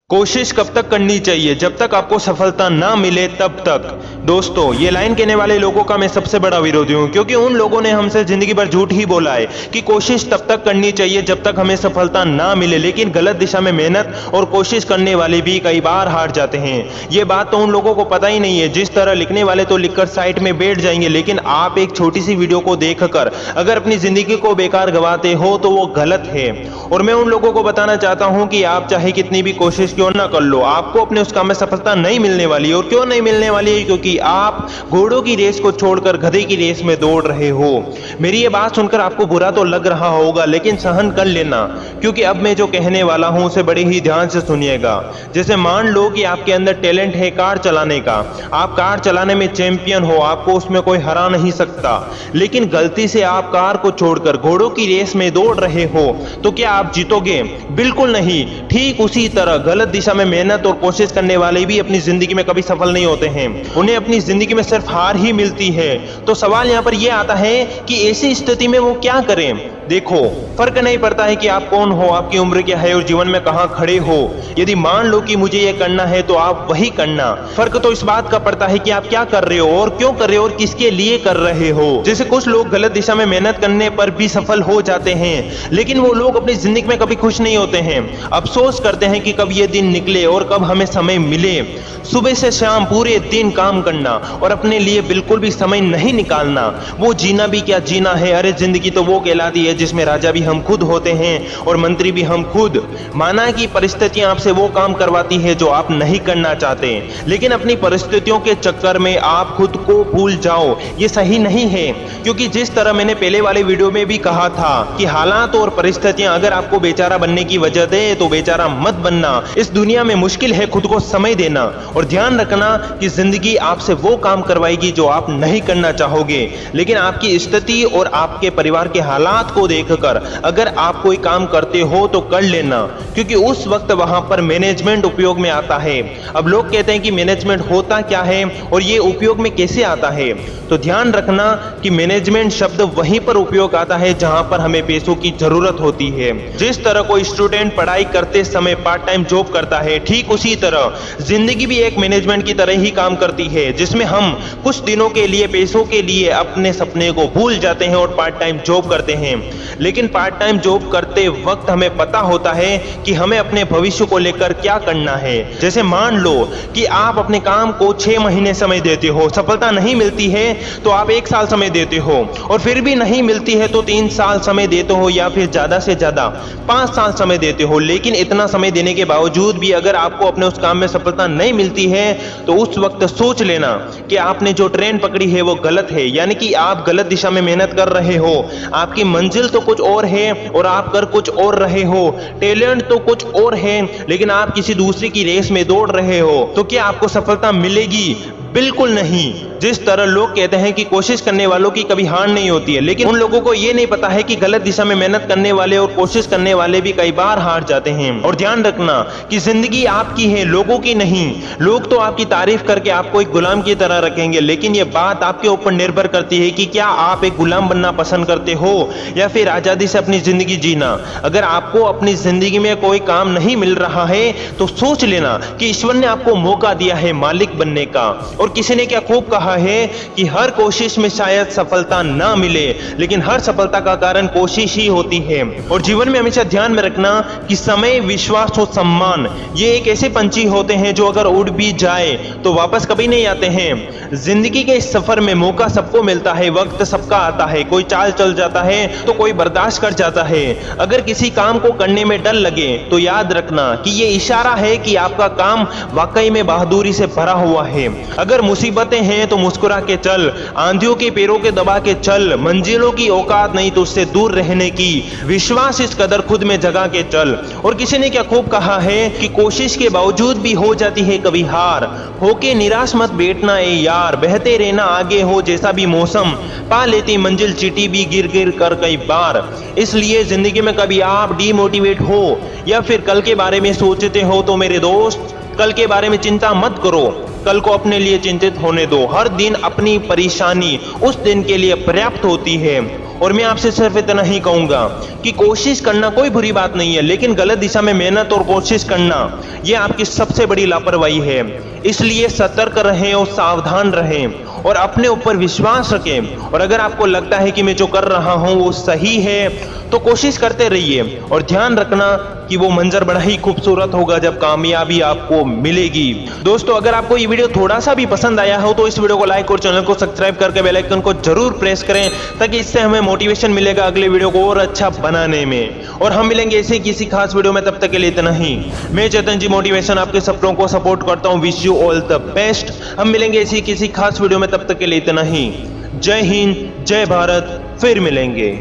कोशिश कब तक करनी चाहिए? जब तक आपको सफलता ना मिले तब तक। दोस्तों, ये लाइन कहने वाले लोगों का मैं सबसे बड़ा विरोधी हूँ, क्योंकि उन लोगों ने हमसे जिंदगी भर झूठ ही बोला है कि कोशिश तब तक करनी चाहिए जब तक हमें सफलता ना मिले, लेकिन गलत दिशा में मेहनत और कोशिश करने वाले भी कई बार हार जाते हैं। ये बात तो उन लोगों को पता ही नहीं है। जिस तरह लिखने वाले तो लिखकर साइट में बैठ जाएंगे, लेकिन आप एक छोटी सी वीडियो को देखकर अगर अपनी जिंदगी को बेकार गवाते हो तो वो गलत है। और मैं उन लोगों को बताना चाहता हूँ कि आप चाहे कितनी भी कोशिश क्यों ना कर लो, आपको अपने उस काम में सफलता नहीं मिलने वाली। और क्यों नहीं मिलने वाली है? क्योंकि आप घोड़ों की रेस को छोड़कर गधे की रेस में दौड़ रहे हो। मेरी ये बात सुनकर आपको बुरा तो लग रहा होगा, लेकिन सहन कर लेना, क्योंकि अब मैं जो कहने वाला हूं उसे बड़े ही ध्यान से सुनिएगा। जैसे मान लो कि आपके अंदर टैलेंट है कार चलाने का, आप कार चलाने में चैंपियन हो, आपको उसमें कोई हरा नहीं सकता, लेकिन गलती से आप कार को छोड़कर घोड़ों की रेस में दौड़ रहे हो, तो क्या आप जीतोगे? बिल्कुल नहीं। ठीक उसी तरह गलत दिशा में मेहनत और कोशिश करने वाले भी अपनी जिंदगी में कभी सफल नहीं होते हैं। उन्हें अपनी जिंदगी में सिर्फ हार ही मिलती है। तो सवाल यहाँ पर यह आता है कि ऐसी स्थिति में वो क्या करें? देखो, फर्क नहीं पड़ता है कि आप कौन हो, आपकी उम्र क्या है और जीवन में कहां खड़े हो। यदि मान लो कि मुझे यह करना है तो आप वही करना। फर्क तो इस बात का पड़ता है कि आप क्या कर रहे हो और क्यों कर रहे हो और किसके लिए कर रहे हो। जैसे कुछ लोग गलत दिशा में मेहनत करने पर भी सफल हो जाते हैं, लेकिन वो लोग अपनी जिंदगी में कभी खुश नहीं होते हैं। अफसोस करते हैं कि कब ये दिन निकले और कब हमें समय मिले। सुबह से शाम पूरे दिन काम करना और अपने लिए बिल्कुल भी समय नहीं निकालना, वो जीना भी क्या जीना है। अरे जिंदगी तो वो कहलाती है जिसमें राजा भी हम खुद होते हैं और मंत्री भी हम खुद। माना कि परिस्थितियां आपसे वो काम करवाती है जो आप नहीं करना चाहते, लेकिन अपनी परिस्थितियों के चक्कर में आप खुद को भूल जाओ, ये सही नहीं है। क्योंकि जिस तरह मैंने पहले वाले वीडियो में भी कहा था कि हालात और परिस्थितियां अगर आपको बेचारा बनने की वजह दे तो बेचारा मत बनना। इस दुनिया में मुश्किल है खुद को समय देना, और ध्यान रखना कि जिंदगी आपसे वो काम करवाएगी जो आप नहीं करना चाहोगे, लेकिन आपकी स्थिति और आपके परिवार के हालात को देखकर अगर आप कोई काम करते हो तो कर लेना, क्योंकि उस वक्त वहां पर मैनेजमेंट उपयोग में आता है। अब लोग कहते हैं कि मैनेजमेंट होता क्या है और ये उपयोग में कैसे आता है, तो ध्यान रखना कि मैनेजमेंट शब्द वहीं पर उपयोग आता है जहां पर हमें पैसों की जरूरत होती है। जिस तरह कोई स्टूडेंट पढ़ाई करते समय पार्ट टाइम जॉब करता है, ठीक उसी तरह जिंदगी भी एक मैनेजमेंट की तरह ही काम करती है, जिसमें हम कुछ दिनों के लिए पैसों के लिए अपने सपने को भूल जाते हैं और पार्ट टाइम जॉब करते हैं। लेकिन पार्ट टाइम जॉब करते वक्त हमें पता होता है कि हमें अपने भविष्य को लेकर क्या करना है। जैसे मान लो कि आप अपने काम को 6 महीने समय देते हो, सफलता नहीं मिलती है तो आप 1 साल समय देते हो, और फिर भी नहीं मिलती है तो 3 साल समय देते हो, या फिर ज्यादा से ज्यादा 5 साल समय देते हो। लेकिन इतना समय देने के बावजूद भी अगर आपको अपने उस काम में सफलता नहीं मिलती है तो उस वक्त सोच लेना कि आपने जो ट्रेन पकड़ी है वो गलत है, यानी कि आप गलत दिशा में मेहनत कर रहे हो। आपकी मंजिल तो कुछ और है और आप कर कुछ और रहे हो, टैलेंट तो कुछ और है लेकिन आप किसी दूसरे की रेस में दौड़ रहे हो। तो क्या आपको सफलता मिलेगी? बिल्कुल नहीं। जिस तरह लोग कहते हैं कि कोशिश करने वालों की कभी हार नहीं होती है, लेकिन उन लोगों को यह नहीं पता है कि गलत दिशा में मेहनत करने वाले और कोशिश करने वाले भी कई बार हार जाते हैं। और ध्यान रखना कि जिंदगी आपकी है, लोगों की नहीं। लोग तो आपकी तारीफ करके आपको एक गुलाम की तरह रखेंगे, लेकिन यह बात आपके ऊपर निर्भर करती है कि क्या आप एक गुलाम बनना पसंद करते हो या फिर आजादी से अपनी जिंदगी जीना। अगर आपको अपनी जिंदगी में कोई काम नहीं मिल रहा है तो सोच लेना कि ईश्वर ने आपको मौका दिया है मालिक बनने का। और किसी ने क्या खूब कहा है कि हर कोशिश में शायद सफलता ना मिले, लेकिन हर सफलता का कारण कोशिश ही होती है। और जीवन में हमेशा ध्यान में रखना कि समय, विश्वास और सम्मान ये एक ऐसे पंछी होते हैं जो अगर उड़ भी जाए तो वापस कभी नहीं आते हैं। जिंदगी के इस सफर में मौका सबको मिलता है, वक्त सबका आता है। कोई चाल चल जाता है तो कोई बर्दाश्त कर जाता है। अगर किसी काम को करने में डर लगे तो याद रखना कि ये इशारा है कि आपका काम वाकई में बहादुरी से भरा हुआ है। अगर मुसीबतें हैं तो मुस्कुरा के चल, आंधियों के पैरों के दबा के चल। मंजिलों की औकात नहीं तो उससे दूर रहने की, विश्वास इस कदर खुद में जगा के चल। और किसी ने क्या खूब कहा है कि कोशिश के बावजूद भी हो जाती है कभी हार, होके निराश मत बैठना ए यार, बहते रहना आगे हो जैसा भी मौसम, पा लेती मंजिल चीटी भी गिर गिर कर कई बार। इसलिए जिंदगी में कभी आप डीमोटिवेट हो या फिर कल के बारे में सोचते हो तो मेरे दोस्त, कल के बारे में चिंता मत करो। कल को अपने लिए चिंतित होने दो। हर दिन अपनी परेशानी उस दिन के लिए पर्याप्त होती है। और मैं आपसे सिर्फ इतना ही कहूंगा कि कोशिश करना कोई बुरी बात नहीं है, लेकिन गलत दिशा में मेहनत और कोशिश करना यह आपकी सबसे बड़ी लापरवाही है। इसलिए सतर्क रहें और सावधान रहें और अपने ऊपर विश्वास रखें। और अगर आपको लगता है कि मैं जो कर रहा हूं वो सही है तो कोशिश करते रहिए और ध्यान रखना कि वो मंजर बड़ा ही खूबसूरत होगा जब कामयाबी आपको मिलेगी। दोस्तों, अगर आपको ये वीडियो थोड़ा सा भी पसंद आया हो तो इस वीडियो को लाइक और चैनल को सब्सक्राइब करके बेल आइकन को जरूर प्रेस करें, ताकि इससे हमें मोटिवेशन मिलेगा अगले वीडियो को और अच्छा बनाने में। और हम मिलेंगे ऐसे किसी खास वीडियो में, तब तक के लिए इतना ही। मैं चेतन जी मोटिवेशन आपके सपनों को सपोर्ट करता हूँ। Wish you all the best. हम मिलेंगे ऐसी किसी खास वीडियो में, तब तक के लिए इतना ही। जय हिंद, जय भारत, फिर मिलेंगे।